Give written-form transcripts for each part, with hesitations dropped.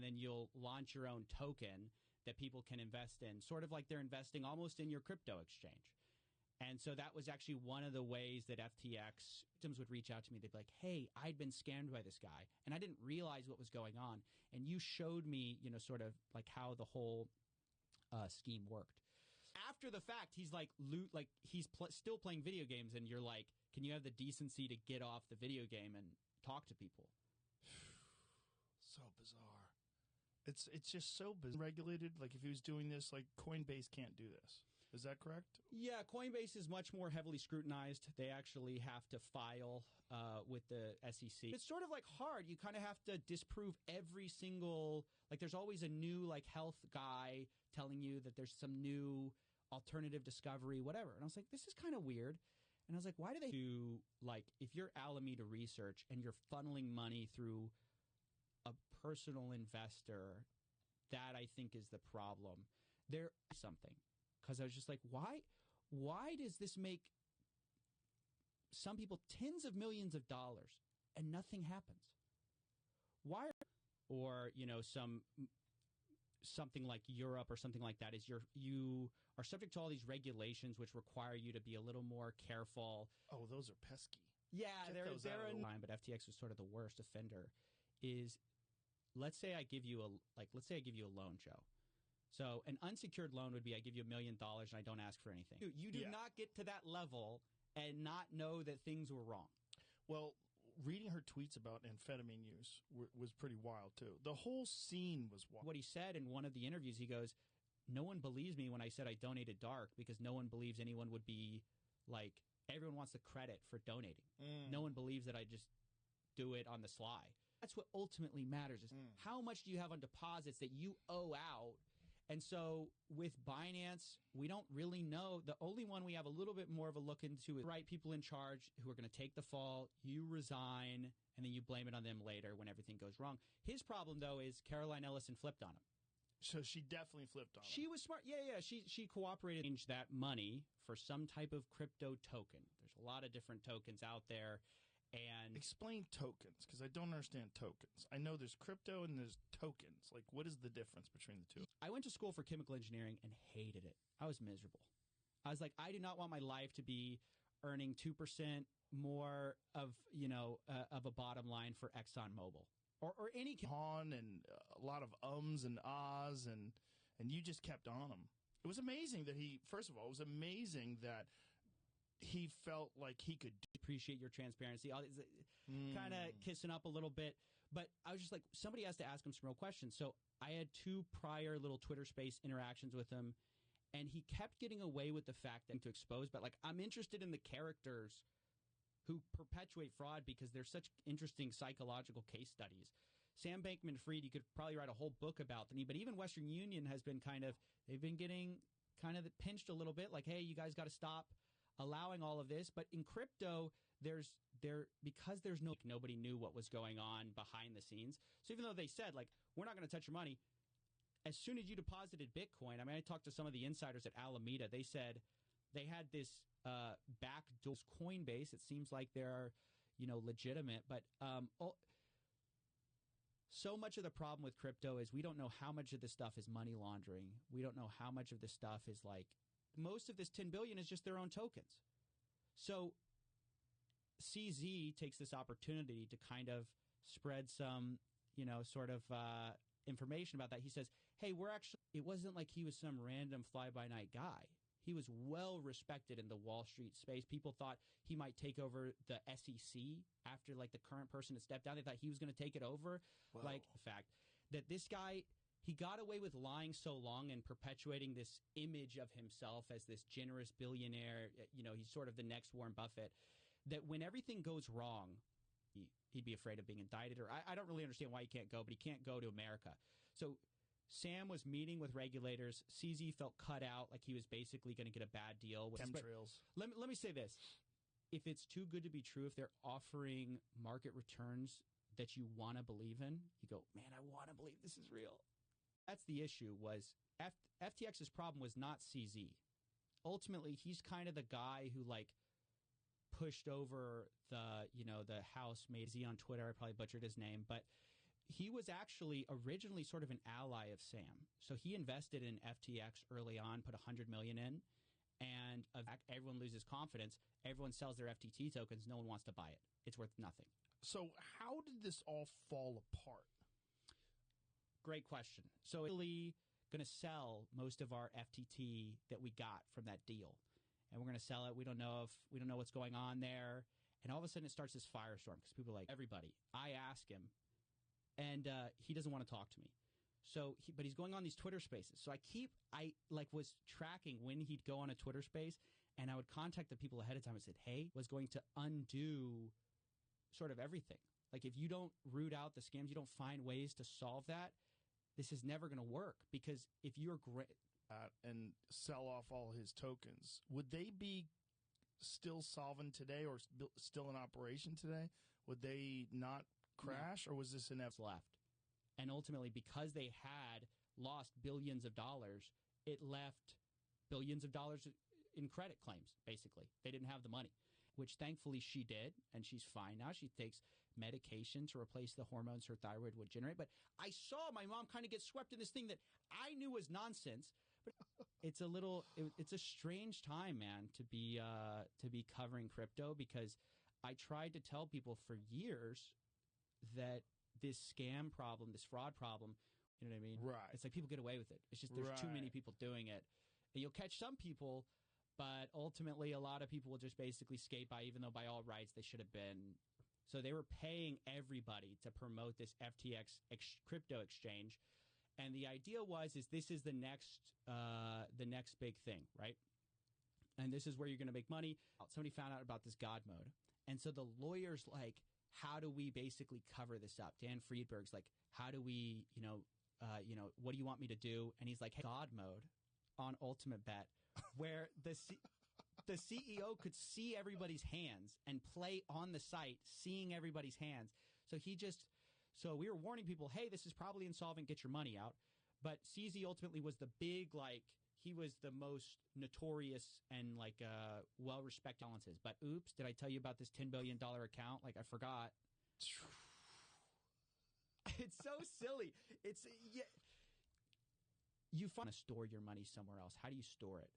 then you'll launch your own token that people can invest in, sort of like they're investing almost in your crypto exchange. And so that was actually one of the ways that FTX victims would reach out to me. They'd be like, hey, I'd been scammed by this guy, and I didn't realize what was going on. And you showed me, you know, sort of like how the whole scheme worked. After the fact, he's like, he's still playing video games, and you're like, can you have the decency to get off the video game and talk to people? So bizarre. It's just so regulated. Like if he was doing this, like Coinbase can't do this. Is that correct? Yeah, Coinbase is much more heavily scrutinized. They actually have to file with the SEC. It's sort of like hard. You kind of have to disprove every single, like there's always a new like health guy telling you that there's some new alternative discovery, whatever. And I was like, this is kind of weird. And I was like, why do they do, like, if you're Alameda Research and you're funneling money through a personal investor, that I think is the problem. There is something. Because I was just like, why does this make some people tens of millions of dollars and nothing happens? Why? Or, you know, something like Europe or something like that is you are subject to all these regulations which require you to be a little more careful. Oh, those are pesky. Yeah, they're in line, but FTX was sort of the worst offender. Is let's say I give you a loan, Joe. So an unsecured loan would be I give you $1 million and I don't ask for anything. You do not get to that level and not know that things were wrong. Well, reading her tweets about amphetamine use was pretty wild, too. The whole scene was wild. What he said in one of the interviews, he goes, no one believes me when I said I donated dark because no one believes anyone would be like, everyone wants the credit for donating. No one believes that I just do it on the sly. That's what ultimately matters is how much do you have on deposits that you owe out. And so with Binance, we don't really know. The only one we have a little bit more of a look into is right people in charge who are going to take the fall. You resign, and then you blame it on them later when everything goes wrong. His problem, though, is Caroline Ellison flipped on him. So she definitely flipped on him. She was smart. Yeah. She cooperated. Change that money for some type of crypto token. There's a lot of different tokens out there. And explain tokens, because I don't understand tokens. I know there's crypto and there's tokens. Like, what is the difference between the two? I went to school for chemical engineering and hated it. I was miserable. I was like, I do not want my life to be earning 2% more of, of a bottom line for ExxonMobil or any on and a lot of ums and ahs, and you just kept on him. It was amazing that first of all, it was amazing that he felt like he could appreciate your transparency, kind of kissing up a little bit. But I was just like, somebody has to ask him some real questions. So I had 2 prior little Twitter space interactions with him, and he kept getting away with the fact that to expose. But like, I'm interested in the characters who perpetuate fraud because they're such interesting psychological case studies. Sam Bankman-Fried, you could probably write a whole book about them. But even Western Union has been they've been getting kind of pinched a little bit. Like, hey, you guys got to stop allowing all of this. But in crypto, because there's nobody knew what was going on behind the scenes. So even though they said, like, we're not going to touch your money, as soon as you deposited Bitcoin, I talked to some of the insiders at Alameda. They said they had this backdoor Coinbase. It seems like they're, legitimate. But so much of the problem with crypto is we don't know how much of this stuff is money laundering. We don't know how much of this stuff is like, most of this 10 billion is just their own tokens. So CZ takes this opportunity to kind of spread some, information about that. He says, hey, it wasn't like he was some random fly-by-night guy. He was well respected in the Wall Street space. People thought he might take over the SEC after like the current person had stepped down. They thought he was going to take it over. Whoa. Like the fact that this guy, he got away with lying so long and perpetuating this image of himself as this generous billionaire. He's sort of the next Warren Buffett, that when everything goes wrong, he'd be afraid of being indicted. Or I don't really understand why he can't go, but he can't go to America. So Sam was meeting with regulators. CZ felt cut out, like he was basically going to get a bad deal. Chemtrails. Let me say this. If it's too good to be true, if they're offering market returns that you want to believe in, you go, man, I want to believe this is real. That's the issue. Was FTX's problem was not CZ. Ultimately, he's kind of the guy who pushed over the House made Z on Twitter. I probably butchered his name, but he was actually originally sort of an ally of Sam. So he invested in FTX early on, put $100 million in, and everyone loses confidence. Everyone sells their FTT tokens. No one wants to buy it. It's worth nothing. So how did this all fall apart? Great question. So really going to sell most of our FTT that we got from that deal, and we're going to sell it. We don't know what's going on there, and all of a sudden it starts this firestorm because people are like, everybody. I ask him, and he doesn't want to talk to me. So, but he's going on these Twitter spaces. So I was tracking when he'd go on a Twitter space, and I would contact the people ahead of time and said, hey, was going to undo sort of everything. Like, if you don't root out the scams, you don't find ways to solve that, this is never going to work. Because if you're great and sell off all his tokens, would they be still solvent today or still in operation today? Would they not crash, or was this an left? And ultimately, because they had lost billions of dollars, it left billions of dollars in credit claims, basically. They didn't have the money, which thankfully she did, and she's fine now. She takes medication to replace the hormones her thyroid would generate. But I saw my mom kind of get swept in this thing that I knew was nonsense. But it's a strange time, man, to be covering crypto, because I tried to tell people for years that this scam problem, this fraud problem, you know what I mean? Right. It's like people get away with it. It's just there's too many people doing it. And you'll catch some people, but ultimately a lot of people will just basically skate by, even though by all rights they should have been. So they were paying everybody to promote this FTX crypto exchange. And the idea is this is the next big thing, right? And this is where you're going to make money. Somebody found out about this God mode. And so the lawyer's like, how do we basically cover this up? Dan Friedberg's like, how do we, what do you want me to do? And he's like, hey, God mode on Ultimate Bet, where the CEO could see everybody's hands and play on the site, seeing everybody's hands. So we were warning people, hey, this is probably insolvent, get your money out. But CZ ultimately was the big, he was the most notorious and well-respected balances. But oops, did I tell you about this $10 billion account? I forgot. It's so silly. You want to store your money somewhere else. How do you store it?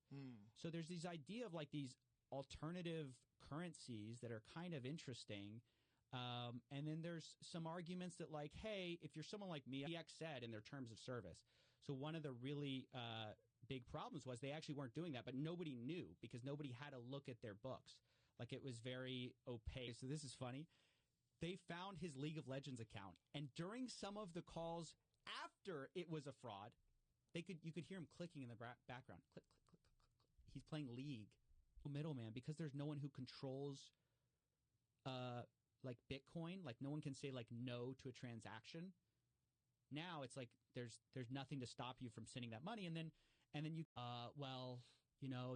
So there's this idea of these alternative currencies that are kind of interesting. And then there's some arguments that hey, if you're someone like me, FTX said in their terms of service. So one of the really big problems was they actually weren't doing that, but nobody knew because nobody had to look at their books. It was very opaque. So this is funny. They found his League of Legends account, and during some of the calls after it was a fraud, you could hear him clicking in the background. Click, click, click, click, click. He's playing League. Middleman, because there's no one who controls Bitcoin. No one can say no to a transaction. Now it's there's nothing to stop you from sending that money, and then you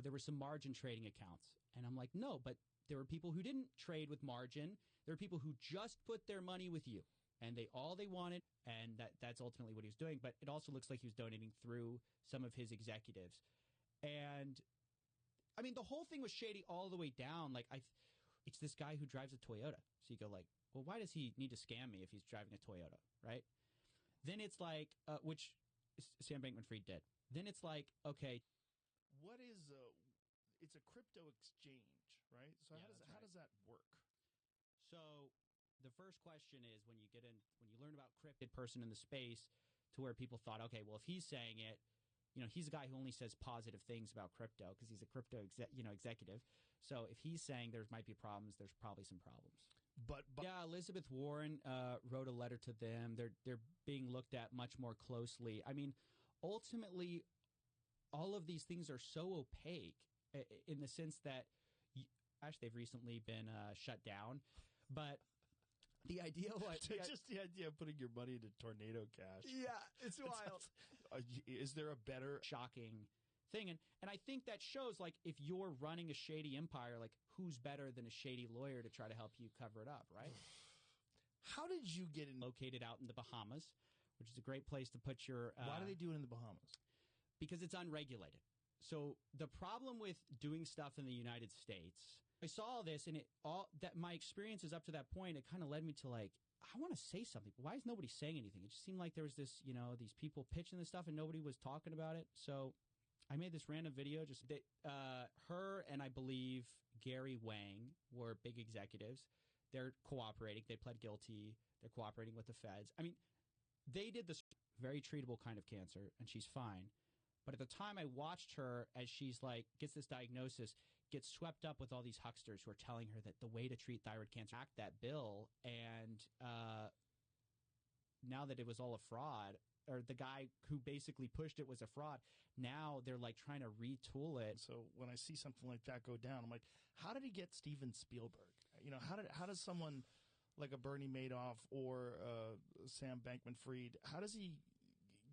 there were some margin trading accounts, and I'm like, no, but there were people who didn't trade with margin. There were people who just put their money with you, and they wanted, and that's ultimately what he was doing. But it also looks like he was donating through some of his executives, and I mean the whole thing was shady all the way down. It's this guy who drives a Toyota, so you go well, why does he need to scam me if he's driving a Toyota, right? Then it's which Sam Bankman-Fried did. Then it's okay. What is it's a crypto exchange, right? So how does that work? So the first question is when you learn about crypto person in the space to where people thought, okay, well, if he's saying it, he's a guy who only says positive things about crypto because he's a crypto executive. So if he's saying there might be problems, there's probably some problems. But yeah, Elizabeth Warren wrote a letter to them. They're being looked at much more closely. I mean, ultimately, all of these things are so opaque in the sense that they've recently been shut down. But the idea was just the idea of putting your money into Tornado Cash. Yeah, it's wild. Is there a better shocking thing? And I think that shows if you're running a shady empire, who's better than a shady lawyer to try to help you cover it up, right? How did you get located out in the Bahamas, which is a great place to put your Why do they do it in the Bahamas? Because it's unregulated. So the problem with doing stuff in the United States, I saw all this, and my experiences up to that point, it kind of led me to I want to say something, but why is nobody saying anything? It just seemed like there was this, these people pitching this stuff and nobody was talking about it. So I made this random video. Just her and I believe Gary Wang were big executives. They're cooperating. They pled guilty. They're cooperating with the feds. I mean, they did this very treatable kind of cancer, and she's fine. But at the time I watched her as she's like, gets this diagnosis, gets swept up with all these hucksters who are telling her that the way to treat thyroid cancer, act that bill. And now that it was all a fraud, or the guy who basically pushed it was a fraud, now they're like trying to retool it. So when I see something like that go down, I'm like, how did he get Steven Spielberg? How does someone like a Bernie Madoff or Sam Bankman-Fried, how does he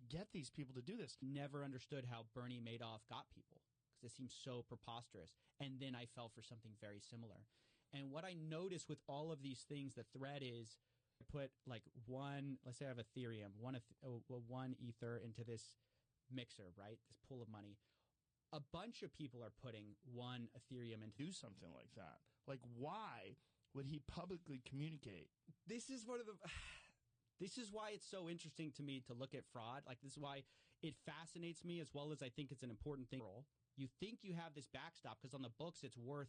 get these people to do this? Never understood how Bernie Madoff got people, because it seems so preposterous. And then I fell for something very similar. And what I noticed with all of these things, the thread is, I put like let's say I have Ethereum, one Ether into this mixer, right? This pool of money. A bunch of people are putting one Ethereum into. Do something like that. Like, why would he publicly communicate? This is This is why it's so interesting to me to look at fraud. Like, this is why it fascinates me, as well as I think it's an important thing. You think you have this backstop because on the books it's worth,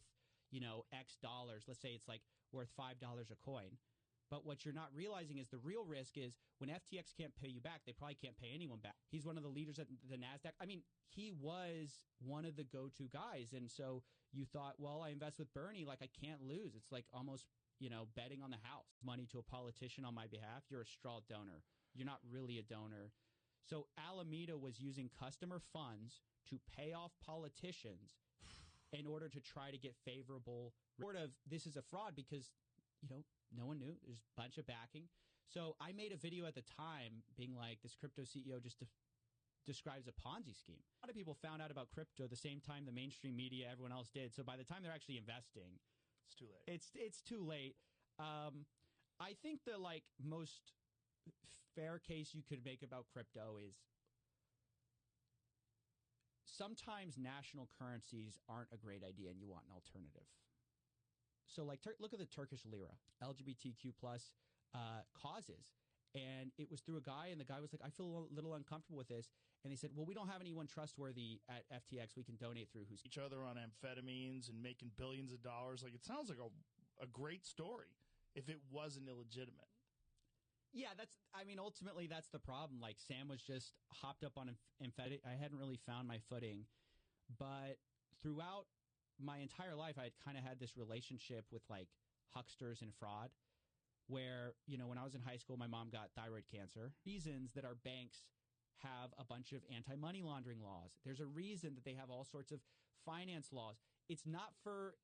X dollars. Let's say it's like worth $5 a coin. But what you're not realizing is the real risk is when FTX can't pay you back, they probably can't pay anyone back. He's one of the leaders at the NASDAQ. I mean, he was one of the go-to guys. And so you thought, well, I invest with Bernie, like I can't lose. It's like almost, betting on the house. Money to a politician on my behalf, you're a straw donor. You're not really a donor. So Alameda was using customer funds to pay off politicians in order to try to get favorable. This is a fraud because, no one knew. There's a bunch of backing. So I made a video at the time being like, this crypto CEO just describes a Ponzi scheme. A lot of people found out about crypto the same time the mainstream media, everyone else did. So by the time they're actually investing, it's too late. It's too late. I think the most fair case you could make about crypto is sometimes national currencies aren't a great idea and you want an alternative. So look at the Turkish lira, LGBTQ plus causes. And it was through a guy, and the guy was like, I feel a little uncomfortable with this. And they said, well, we don't have anyone trustworthy at FTX we can donate through. Who's each other on amphetamines and making billions of dollars. Like, it sounds like a great story if it wasn't illegitimate. Yeah, ultimately that's the problem. Like, Sam was just hopped up on amphetamine. I hadn't really found my footing. But throughout my entire life, I had kind of had this relationship with like hucksters and fraud where, when I was in high school, my mom got thyroid cancer. Reasons that our banks have a bunch of anti-money laundering laws. There's a reason that they have all sorts of finance laws. It's not for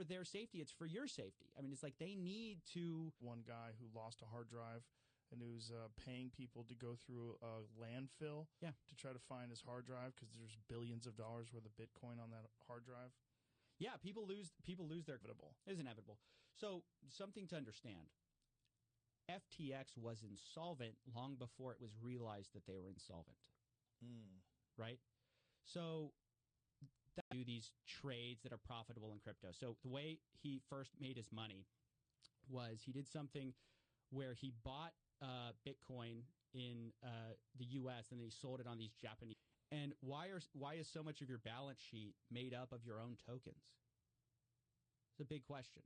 their safety. It's for your safety. I mean, it's like they need to. One guy who lost a hard drive and who's paying people to go through a landfill to try to find his hard drive because there's billions of dollars worth of Bitcoin on that hard drive. Yeah, people lose their. Inevitable. It is inevitable. So something to understand. FTX was insolvent long before it was realized that they were insolvent. Right? So do these trades that are profitable in crypto. So the way he first made his money was he did something where he bought Bitcoin in the U.S. and then he sold it on these Japanese. And why is so much of your balance sheet made up of your own tokens? It's a big question.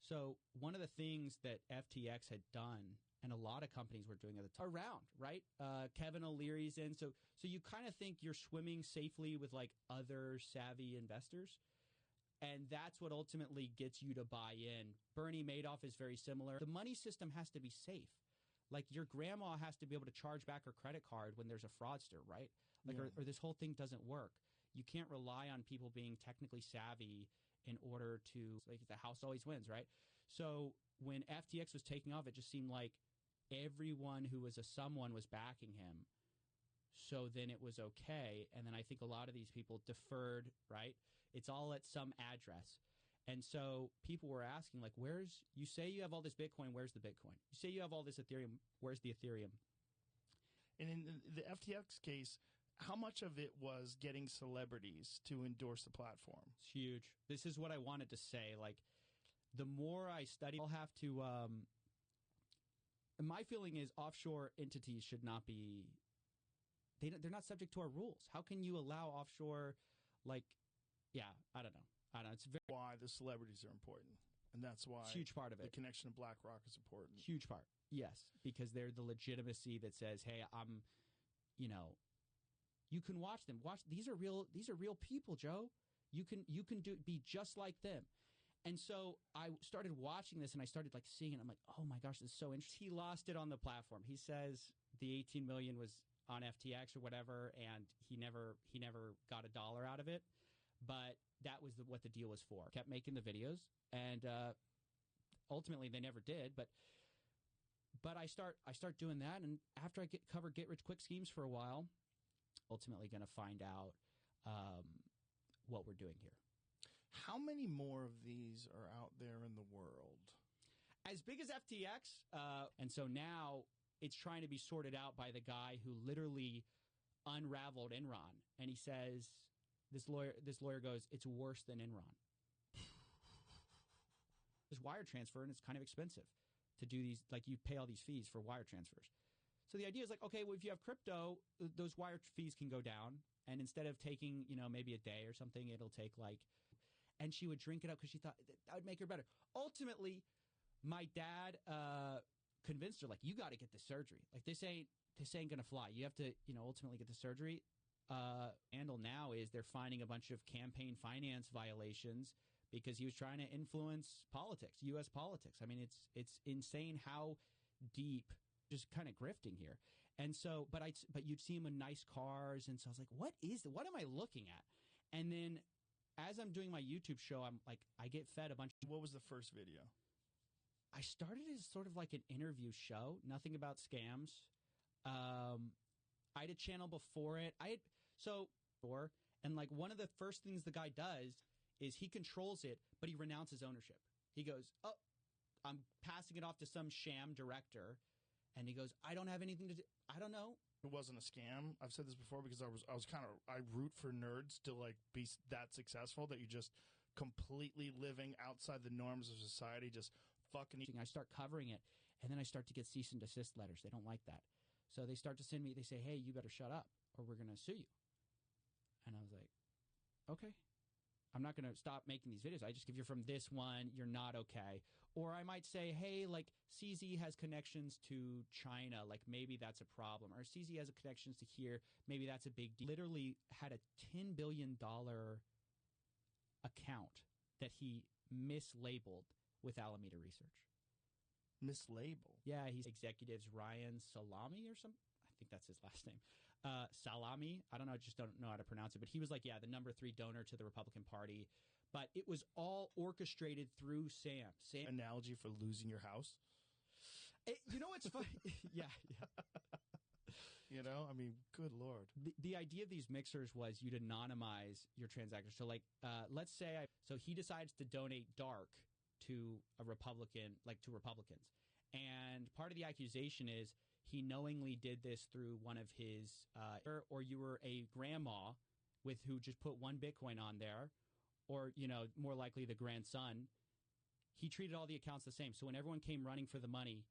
So one of the things that FTX had done, and a lot of companies were doing at the time, around, right? Kevin O'Leary's in. So you kind of think you're swimming safely with like other savvy investors. And that's what ultimately gets you to buy in. Bernie Madoff is very similar. The money system has to be safe. Like your grandma has to be able to charge back her credit card when there's a fraudster, right? Like, or this whole thing doesn't work. You can't rely on people being technically savvy in order to, like, the house always wins, right? So when FTX was taking off, it just seemed like everyone who was someone was backing him. So then it was okay. And then I think a lot of these people deferred, right? It's all at some address. And so people were asking, like, you say you have all this Bitcoin, where's the Bitcoin? You say you have all this Ethereum, where's the Ethereum? And in the FTX case, how much of it was getting celebrities to endorse the platform? It's huge. This is what I wanted to say. Like, the more I study, I'll have to my feeling is offshore entities should not be. They're not subject to our rules. How can you allow offshore, like, yeah, I don't know. It's very why the celebrities are important, and that's why it's a huge part of it. The connection to BlackRock is important. Huge part, yes, because they're the legitimacy that says, hey, you can watch them. These are real people, Joe. You can be just like them. And so I started watching this, and I started like seeing it. I'm like, oh my gosh, this is so interesting. He lost it on the platform. He says the 18 million was on FTX or whatever, and he never got $1 out of it. But that was what the deal was for. Kept making the videos, and ultimately they never did. But I start doing that, and after I cover get rich quick schemes for a while, ultimately going to find out what we're doing here. How many more of these are out there in the world? As big as FTX, and so now it's trying to be sorted out by the guy who literally unraveled Enron, and he says this lawyer goes, it's worse than Enron. There's wire transfer, and it's kind of expensive to do these. Like, you pay all these fees for wire transfers. So the idea is like, okay, well, if you have crypto, those wire fees can go down, and instead of taking maybe a day or something, it'll take like. And she would drink it up because she thought that would make her better. Ultimately, my dad convinced her, like, you got to get the surgery. Like, this ain't gonna fly. You have to ultimately get the surgery. Handle now is they're finding a bunch of campaign finance violations because he was trying to influence politics, U.S. politics. I mean, it's insane how deep, just kind of grifting here. And so, but you'd see him in nice cars, and so I was like, what am I looking at? And then as I'm doing my YouTube show, I'm like, I get fed a bunch. What was the first video? I started as sort of like an interview show, nothing about scams. I had a channel before it. And like one of the first things the guy does is he controls it, but he renounces ownership. He goes, oh, I'm passing it off to some sham director. And he goes, I don't have anything to do. I don't know. It wasn't a scam. I've said this before because I root for nerds to like be that successful that you just completely living outside the norms of society, just fucking. I start covering it, and then I start to get cease and desist letters. They don't like that. So they start to send me, they say, hey, you better shut up or we're going to sue you. And I was like, okay. I'm not going to stop making these videos. I just give you from this one, you're not okay. Or I might say, hey, like CZ has connections to China. Like maybe that's a problem. Or CZ has connections to here. Maybe that's a big deal. Literally had a $10 billion account that he mislabeled with Alameda Research. Mislabeled? Yeah, he's executives Ryan Salami or something. I think that's his last name. Salami. I don't know. I just don't know how to pronounce it. But he was like, yeah, the number 3 donor to the Republican Party. But it was all orchestrated through Sam. Analogy for losing your house? You know what's funny? Yeah. I mean, good Lord. The idea of these mixers was you'd anonymize your transactions. So like, let's say, so he decides to donate dark to a Republican, like to Republicans. And part of the accusation is he knowingly did this through one of his, or you were a grandma who just put one Bitcoin on there, or, more likely the grandson. He treated all the accounts the same. So when everyone came running for the money,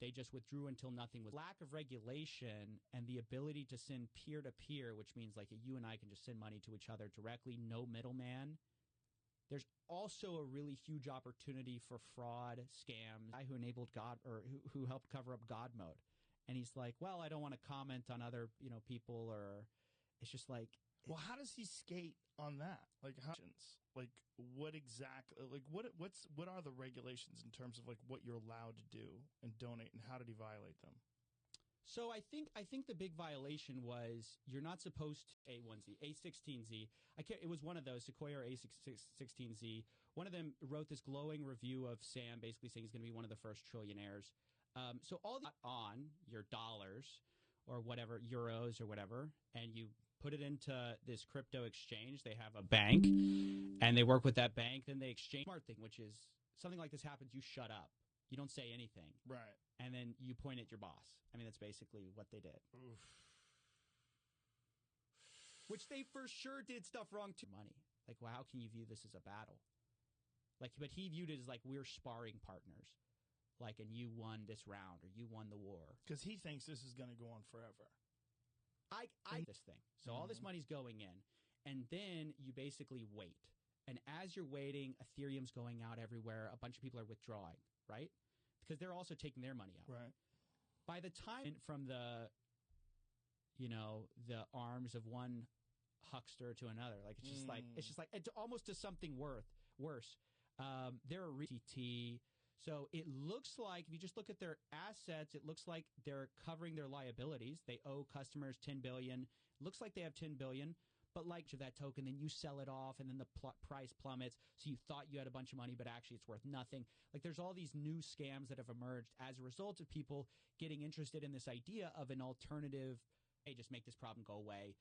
they just withdrew until nothing was. Lack of regulation and the ability to send peer-to-peer, which means like you and I can just send money to each other directly, no middleman. There's also a really huge opportunity for fraud, scams. Guy who enabled God, or who helped cover up God mode. And he's like, well, I don't want to comment on other, people, or it's just like. Well, how does he skate on that? Like, what exactly? Like, what are the regulations in terms of like what you're allowed to do and donate, and how did he violate them? So I think the big violation was you're not supposed to A1Z, A16Z. It was one of those, Sequoia or A16Z. One of them wrote this glowing review of Sam, basically saying he's going to be one of the first trillionaires. So all on your dollars or whatever, euros or whatever, and you put it into this crypto exchange. They have a bank, and they work with that bank. Then they exchange. Smart thing, which is something like this happens, you shut up. You don't say anything. Right. And then you point at your boss. I mean, that's basically what they did. Oof. Which they for sure did stuff wrong too. Money. Like, well, how can you view this as a battle? Like, but he viewed it as like we're sparring partners. like, and you won this round or you won the war. Because he thinks this is going to go on forever. This thing. So all this money's going in, and then you basically wait. And as you're waiting, Ethereum's going out everywhere. A bunch of people are withdrawing, right? Because they're also taking their money out. Right. By the time from the arms of one huckster to another, like it's almost to something worse. They're a RTT. So it looks like, if you just look at their assets, it looks like they're covering their liabilities. They owe customers $10 billion. Looks like they have $10 billion. But like of that token, then you sell it off, and then the price plummets. So you thought you had a bunch of money, but actually it's worth nothing. Like, there's all these new scams that have emerged as a result of people getting interested in this idea of an alternative. Hey, just make this problem go away.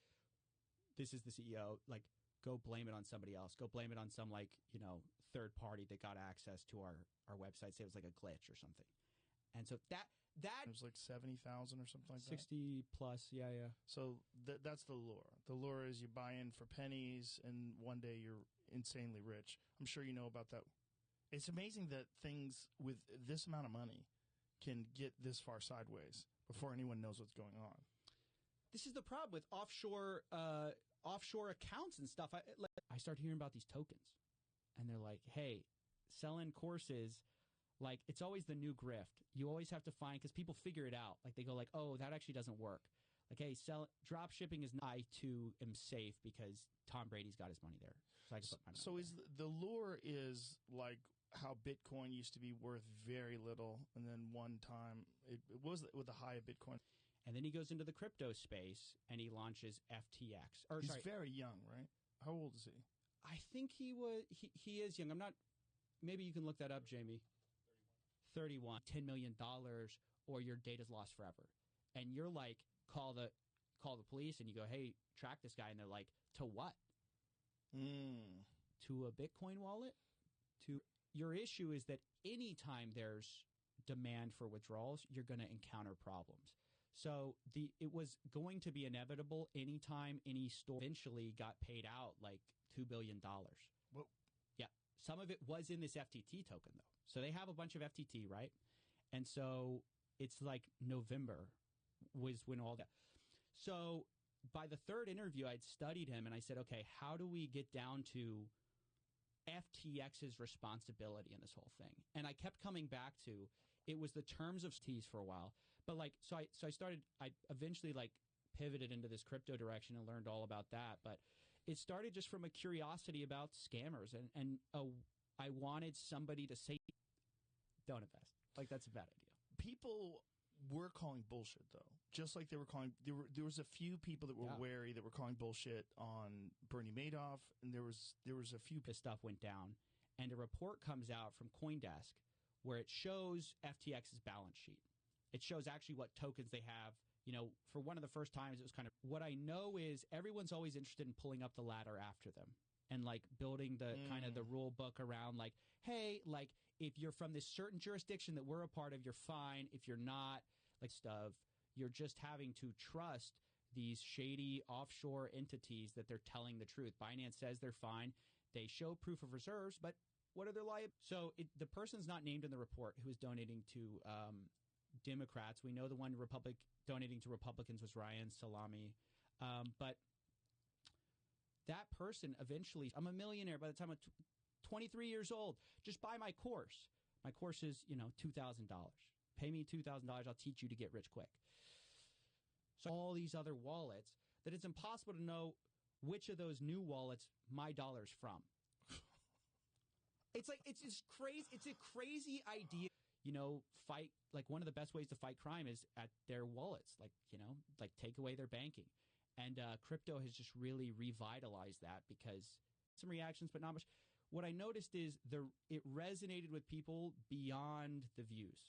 This is the CEO. Like, go blame it on somebody else. Go blame it on some, third party that got access to our website. Say it was like a glitch or something. And so that it was like 70,000 or something like 60 plus, yeah. So that's the lure. The lure is you buy in for pennies, and one day you're insanely rich. I'm sure you know about that. It's amazing that things with this amount of money can get this far sideways before anyone knows what's going on. This is the problem with offshore accounts and stuff. I started hearing about these tokens, and they're like, hey, selling courses. Like, it's always the new grift. You always have to find, because people figure it out. Like, they go like, oh, that actually doesn't work. Like, hey, drop shipping is not, I too am safe because Tom Brady's got his money there. So I can put my money there. Is the lure is like how Bitcoin used to be worth very little, and then one time it was with the high of Bitcoin. And then he goes into the crypto space and he launches FTX. He's very young, right? How old is he? I think he is young. I'm not. Maybe you can look that up, Jamie. 31. $10 million, or your data's lost forever. And you're like, call the police, and you go, hey, track this guy. And they're like, to what? To a Bitcoin wallet? Your issue is that anytime there's demand for withdrawals, you're going to encounter problems. So it was going to be inevitable anytime any store eventually got paid out like $2 billion. Whoa. Yeah. Some of it was in this FTT token, though. So they have a bunch of FTT, right? And so it's like November was when all that. So by the third interview, I'd studied him, and I said, okay, how do we get down to FTX's responsibility in this whole thing? And I kept coming back to, it was the terms of T's for a while. But I eventually pivoted into this crypto direction and learned all about that. But it started just from a curiosity about scammers, and I wanted somebody to say, don't invest. Like, that's a bad idea. People were calling bullshit, though. Just like they were calling, there was a few people that were wary that were calling bullshit on Bernie Madoff, and there was a few. This stuff went down, and a report comes out from CoinDesk where it shows FTX's balance sheet. It shows actually what tokens they have. For one of the first times, it was kind of, what I know is everyone's always interested in pulling up the ladder after them and building the kind of the rule book around hey, if you're from this certain jurisdiction that we're a part of, you're fine. If you're not, you're just having to trust these shady offshore entities that they're telling the truth. Binance says they're fine. They show proof of reserves, but what are their liabilities? So the person's not named in the report who is donating to Democrats. We know the one donating to Republicans was Ryan Salami. But that person eventually, I'm a millionaire by the time I'm 23 years old. Just buy my course. My course is, $2,000. Pay me $2,000. I'll teach you to get rich quick. So all these other wallets that it's impossible to know which of those new wallets my dollar's from. It's just crazy. It's a crazy idea. Fight, one of the best ways to fight crime is at their wallets, take away their banking. And crypto has just really revitalized that, because some reactions, but not much. What I noticed is it resonated with people beyond the views,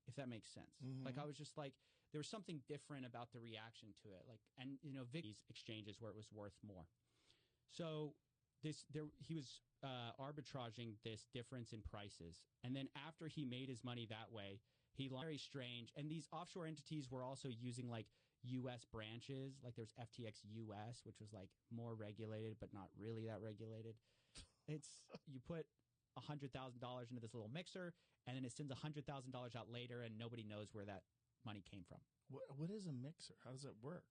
if that makes sense. Mm-hmm. I was just there was something different about the reaction to it. Vicky's exchanges where it was worth more. So he was arbitraging this difference in prices. And then after he made his money that way, very strange. And these offshore entities were also using U.S. branches. There's FTX US, which was more regulated, but not really that regulated. You put $100,000 into this little mixer, and then it sends $100,000 out later, and nobody knows where that money came from. What is a mixer? How does it work?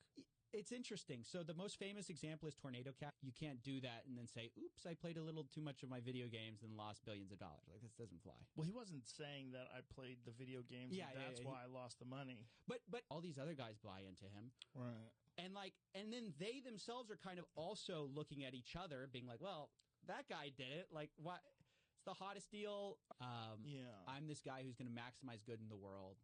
It's interesting. So the most famous example is Tornado Cash. You can't do that and then say, oops, I played a little too much of my video games and lost billions of dollars. Like, this doesn't fly. Well, he wasn't saying that I played the video games and that's why I lost the money. But all these other guys buy into him. Right. And then they themselves are kind of also looking at each other, being like, well, that guy did it. Like, what? It's the hottest deal. I'm this guy who's going to maximize good in the world.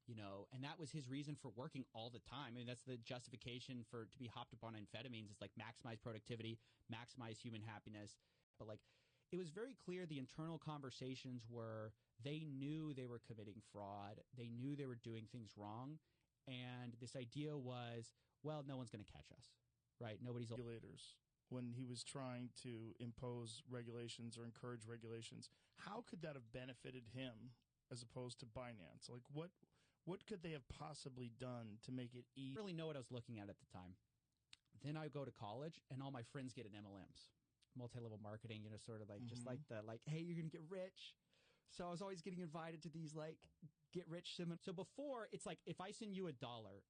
You know, and that was his reason for working all the time. I mean, that's the justification to be hopped up on amphetamines. It's like maximize productivity, maximize human happiness. But like, it was very clear the internal conversations were they knew they were committing fraud. They knew they were doing things wrong. And this idea was, well, no one's going to catch us, right? Nobody's regulators. When he was trying to impose regulations or encourage regulations, how could that have benefited him as opposed to Binance? Like, what could they have possibly done to make it easy? I didn't really know what I was looking at the time. Then I go to college, and all my friends get an MLMs, multi-level marketing, you know, sort of like just like the hey, you're going to get rich. So I was always getting invited to these like get rich seminars. So before, it's like if I send you $1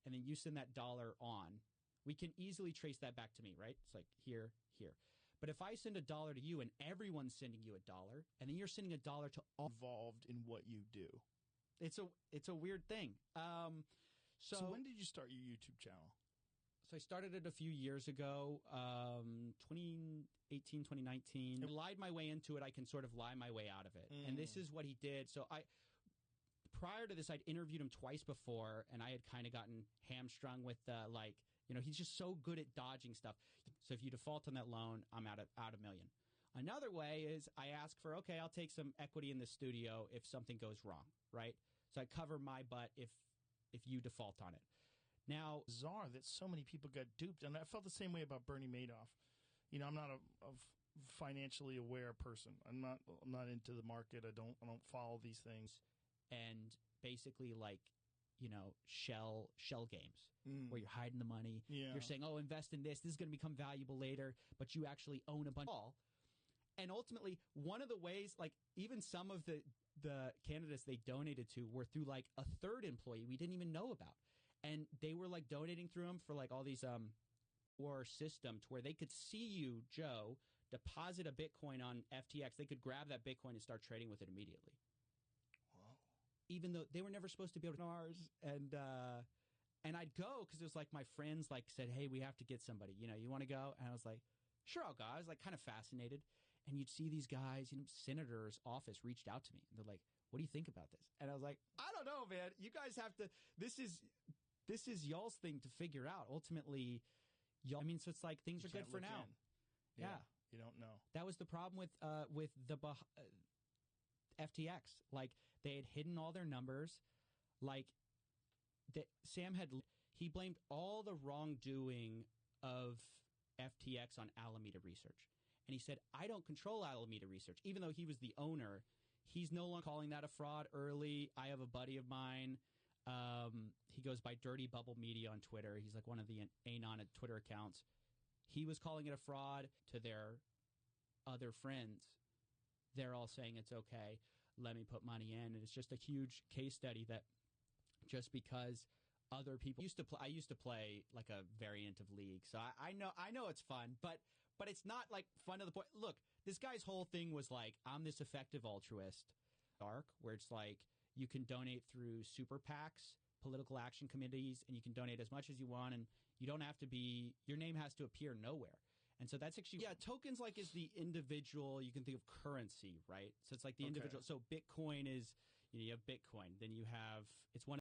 and then you send that dollar on, we can easily trace that back to me, right? It's like here. But if I send $1 to you and everyone's sending you $1, and then you're sending $1 to all involved in what you do. It's a weird thing. So when did you start your YouTube channel? So I started it a few years ago, 2018, 2019. I lied my way into it. I can sort of lie my way out of it. And this is what he did. So prior to this, I'd interviewed him twice before, and I had kind of gotten hamstrung with he's just so good at dodging stuff. So if you default on that loan, I'm out $1 million. Another way is I ask for, okay, I'll take some equity in the studio if something goes wrong, right? So I cover my butt if you default on it. Now, bizarre that so many people got duped, and I felt the same way about Bernie Madoff. You know, I'm not a financially aware person. I'm not into the market. I don't follow these things. And basically, like, you know, shell games where you're hiding the money. Yeah. You're saying, oh, invest in this. This is going to become valuable later, but you actually own a bunch. And ultimately, one of the ways, like, even some of the candidates they donated to were through like a third employee we didn't even know about, and they were like donating through them for like all these or system to where they could see you, Joe, deposit a Bitcoin on FTX. They could grab that Bitcoin and start trading with it immediately. Wow! Even though they were never supposed to be able to ours, and I'd go because it was like my friends like said, hey, we have to get somebody. You know, you want to go? And I was like, sure, I'll go. I was like kind of fascinated. And you'd see these guys, you know, senator's office reached out to me. They're like, what do you think about this? And I was like, I don't know, man. You guys have to, this is y'all's thing to figure out. Ultimately, y'all, I mean, so it's like things are good for now. Yeah. You don't know. That was the problem with the FTX. Like, they had hidden all their numbers. Like, Sam he blamed all the wrongdoing of FTX on Alameda Research. And he said, I don't control Alameda Research. Even though he was the owner, he's no longer calling that a fraud early. I have a buddy of mine. He goes by Dirty Bubble Media on Twitter. He's like one of the Anon Twitter accounts. He was calling it a fraud to their other friends. They're all saying it's okay. Let me put money in. And it's just a huge case study that just because other people I used to play like a variant of League. So I know it's fun, but it's not like fun to the point. Look, this guy's whole thing was like, I'm this effective altruist arc where it's like you can donate through super PACs, political action committees, and you can donate as much as you want, and you don't have to be, your name has to appear nowhere. And so that's actually, tokens like is the individual, you can think of currency, right? So it's like the individual. So Bitcoin is, you have Bitcoin, then you have, it's one